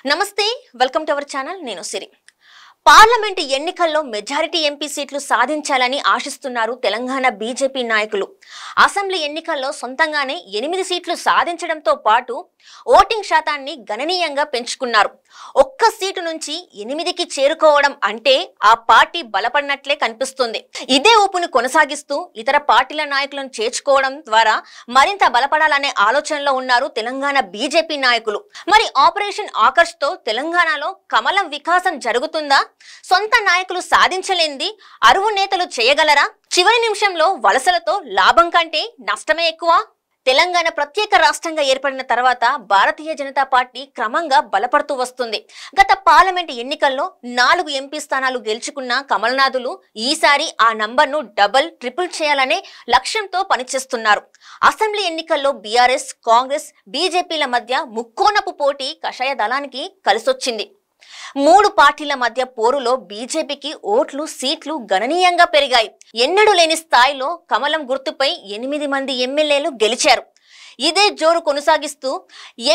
నమస్తే, welcome to our channel. నేను సిరి. Parliament ఎన్నికల్లో మెజారిటీ ఎంపీ సీట్లు సాధించాలని ఆశిస్తున్నారు తెలంగాణ బీజేపీ నాయకులు. అసెంబ్లీ ఎన్నికల్లో సొంతంగానే 8 సీట్లు సాధించడంతో పాటు ఓటింగ్ శాతాన్ని గణనీయంగా పెంచుకున్నారు. ఒక్క సీటు నుంచి 8కి చేరుకోవడం అంటే ఆ పార్టీ బలపడినట్లే కనిపిస్తుంది. ఇదే ఊపును కొనసాగిస్తూ ఇతర పార్టీల నాయకులను చేర్చుకోవడం ద్వారా మరింత బలపడాలనే ఆలోచనలో ఉన్నారు తెలంగాణ బీజేపీ నాయకులు. మరి ఆపరేషన్ ఆకర్ష్ తో తెలంగాణలో కమలం వికాసం జరుగుతుందా? సొంత నాయకులు సాధించలేంది అరువు నేతలు చేయగలరా? చివరి నిమిషంలో వలసలతో లాభం కంటే నష్టమే ఎక్కువ. తెలంగాణ ప్రత్యేక రాష్ట్రంగా ఏర్పడిన తర్వాత భారతీయ జనతా పార్టీ క్రమంగా బలపడుతూ వస్తుంది. గత పార్లమెంట్ ఎన్నికల్లో 4 ఎంపీ స్థానాలు గెలుచుకున్న కమల్నాథులు ఈసారి ఆ నంబర్ను డబుల్, ట్రిపుల్ చేయాలనే లక్ష్యంతో పనిచేస్తున్నారు. అసెంబ్లీ ఎన్నికల్లో బీఆర్ఎస్, కాంగ్రెస్, బీజేపీల మధ్య ముక్కోనపు పోటీ కషాయ దళానికి కలిసొచ్చింది. 3 పార్టీల మధ్య పోరులో బీజేపీకి ఓట్లు, సీట్లు గణనీయంగా పెరిగాయి. ఎన్నడూ లేని స్థాయిలో కమలం గుర్తుపై 8 మంది ఎమ్మెల్యేలు గెలిచారు. ఇదే జోరు కొనసాగిస్తూ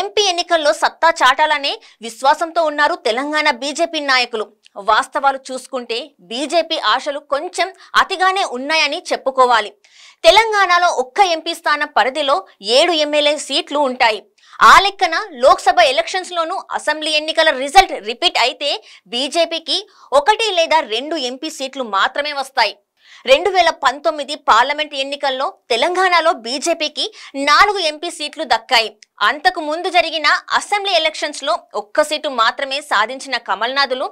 ఎంపీ ఎన్నికల్లో సత్తా చాటాలనే విశ్వాసంతో ఉన్నారు తెలంగాణ బీజేపీ నాయకులు. వాస్తవాలు చూసుకుంటే బీజేపీ ఆశలు కొంచెం అతిగానే ఉన్నాయని చెప్పుకోవాలి. తెలంగాణలో ఒక్క ఎంపీ స్థానం పరిధిలో 7 ఎమ్మెల్యే సీట్లు ఉంటాయి. ఆ లెక్కన లోక్సభ ఎలక్షన్స్ లోనూ అసెంబ్లీ ఎన్నికల రిజల్ట్ రిపీట్ అయితే బీజేపీకి 1 లేదా 2 ఎంపీ సీట్లు మాత్రమే వస్తాయి. 2019 పార్లమెంట్ ఎన్నికల్లో తెలంగాణలో బీజేపీకి 4 ఎంపీ సీట్లు దక్కాయి. అంతకు ముందు జరిగిన అసెంబ్లీ ఎలక్షన్స్ లో 1 సీటు మాత్రమే సాధించిన కమల్నాథులు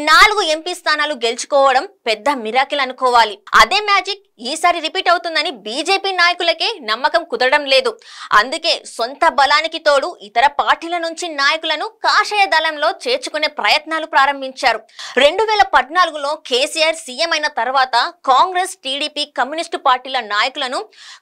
4 ఎంపీ స్థానాలు గెలుచుకోవడం పెద్ద మిరాకిల్ అనుకోవాలి. అదే మ్యాజిక్ ఈసారి రిపీట్ అవుతుందని బీజేపీ నాయకులకే నమ్మకం కుదరడం లేదు. అందుకే సొంత బలానికి తోడు ఇతర పార్టీల నుంచి నాయకులను కాషాయ దళంలో చేర్చుకునే ప్రయత్నాలు ప్రారంభించారు. 2014లో కేసీఆర్ సీఎం అయిన తర్వాత కాంగ్రెస్, టీడీపీ, కమ్యూనిస్టు పార్టీల నాయకులను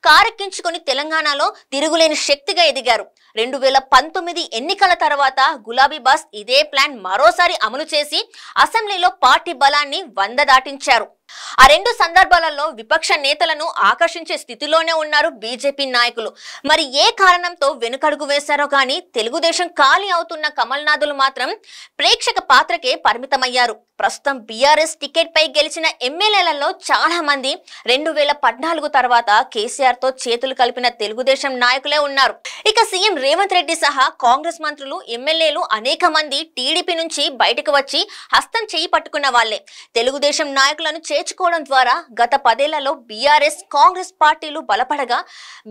కారెక్కించుకుని తెలంగాణలో తిరుగులేని శక్తిగా ఎదిగారు. 2019 ఎన్నికల తర్వాత గులాబీ బాస్ ఇదే ప్లాన్ మరోసారి అమలు చేసి అసెంబ్లీలో పార్టీ బలాన్ని 100 దాటించారు. ఆ 2 సందర్భాలలో విపక్ష నేతలను ఆకర్షించే స్థితిలోనే ఉన్నారు బీజేపీ నాయకులు. మరి ఏ కారణంతో వెనుకడుగు వేశారో కానీ తెలుగుదేశం ఖాళీ అవుతున్న కమల్నాథులు మాత్రం ప్రేక్షక పాత్రకే పరిమితమయ్యారు. ప్రస్తుతం బీఆర్ఎస్ టికెట్ పై గెలిచిన ఎమ్మెల్యేలలో చాలా మంది 2014 తర్వాత కేసీఆర్ తో చేతులు కలిపిన తెలుగుదేశం నాయకులే ఉన్నారు. ఇక సీఎం రేవంత్ రెడ్డి సహా కాంగ్రెస్ మంత్రులు, ఎమ్మెల్యేలు అనేక మంది టీడీపీ నుంచి బయటకు వచ్చి హస్తం చేయి పట్టుకున్న వాళ్లే. తెలుగుదేశం నాయకులను చేర్చుకోవడం ద్వారా గత 10 ఏళ్లలో బీఆర్ఎస్, కాంగ్రెస్ పార్టీలు బలపడగా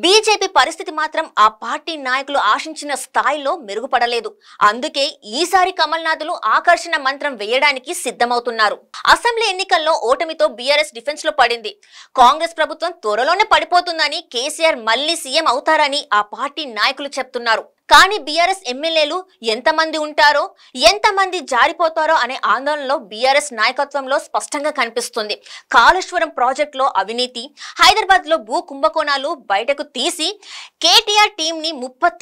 బీజేపీ పరిస్థితి మాత్రం ఆ పార్టీ నాయకులు ఆశించిన స్థాయిలో మెరుగుపడలేదు. అందుకే ఈసారి కమల్నాథులు ఆకర్షణ మంత్రం వేయడానికి సిద్ధమవుతున్నారు. అసెంబ్లీ ఎన్నికల్లో ఓటమితో బీఆర్ఎస్ డిఫెన్స్ లో పడింది. కాంగ్రెస్ ప్రభుత్వం త్వరలోనే పడిపోతుందని, కేసీఆర్ మళ్లీ సీఎం అవుతారని ఆ పార్టీ నాయకులు చెప్తున్నారు. కానీ బీఆర్ఎస్ ఎమ్మెల్యేలు ఎంతమంది ఉంటారో, ఎంతమంది జారిపోతారో అనే ఆందోళనలో బీఆర్ఎస్ నాయకత్వంలో స్పష్టంగా కనిపిస్తుంది. కాళేశ్వరం ప్రాజెక్టులో అవినీతి, హైదరాబాద్ లో భూ కుంభకోణాలు బయటకు తీసి కేటీఆర్ టీం ని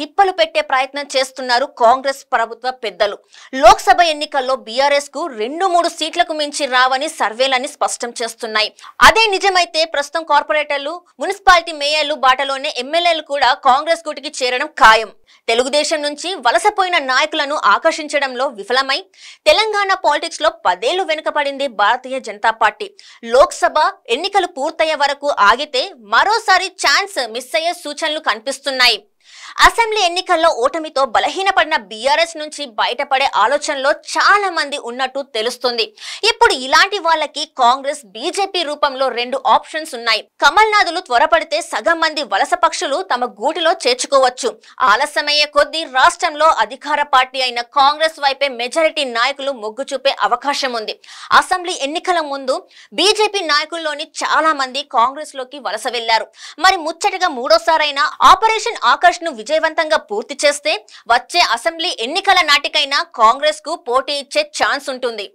తిప్పలు పెట్టే ప్రయత్నం చేస్తున్నారు కాంగ్రెస్ ప్రభుత్వ పెద్దలు. లోక్సభ ఎన్నికల్లో బీఆర్ఎస్ కు 2-3 సీట్లకు మించి రావని సర్వేలని స్పష్టం చేస్తున్నాయి. అదే నిజమైతే ప్రస్తుతం కార్పొరేటర్లు, మున్సిపాలిటీ మేయర్లు బాటలోనే ఎమ్మెల్యేలు కూడా కాంగ్రెస్ గూటికి చేరడం ఖాయం. తెలుగుదేశం నుంచి వలసపోయిన నాయకులను ఆకర్షించడంలో విఫలమై తెలంగాణ పాలిటిక్స్ లో 10 ఏళ్లు వెనుకబడింది భారతీయ జనతా పార్టీ. లోక్సభ ఎన్నికలు పూర్తయ్యే వరకు ఆగితే మరోసారి ఛాన్స్ మిస్ అయ్యే సూచనలు కనిపిస్తున్నాయి. అసెంబ్లీ ఎన్నికల్లో ఓటమితో బలహీనపడిన బీఆర్ఎస్ నుంచి బయటపడే ఆలోచనలో చాలా మంది ఉన్నట్టు తెలుస్తుంది. ఇప్పుడు ఇలాంటి వాళ్ళకి కాంగ్రెస్, బీజేపీ రూపంలో 2 ఆప్షన్స్ ఉన్నాయి. కమల్నాథులు త్వరపడితే సగం మంది వలస పక్షులు తమ గూటిలో చేర్చుకోవచ్చు. ఆలస్యమయ్యే కొద్దీ రాష్ట్రంలో అధికార పార్టీ అయిన కాంగ్రెస్ వైపే మెజారిటీ నాయకులు మొగ్గు చూపే అవకాశం ఉంది. అసెంబ్లీ ఎన్నికల ముందు బీజేపీ నాయకుల్లోని చాలా మంది కాంగ్రెస్ లోకి వలస వెళ్లారు. మరి ముచ్చటగా 3వ ఆపరేషన్ ఆకర్ష్ ను విజయవంతంగా పూర్తి చేస్తే వచ్చే అసెంబ్లీ ఎన్నికల నాటికైనా కాంగ్రెస్ కు పోటీ ఇచ్చే ఛాన్స్ ఉంటుంది.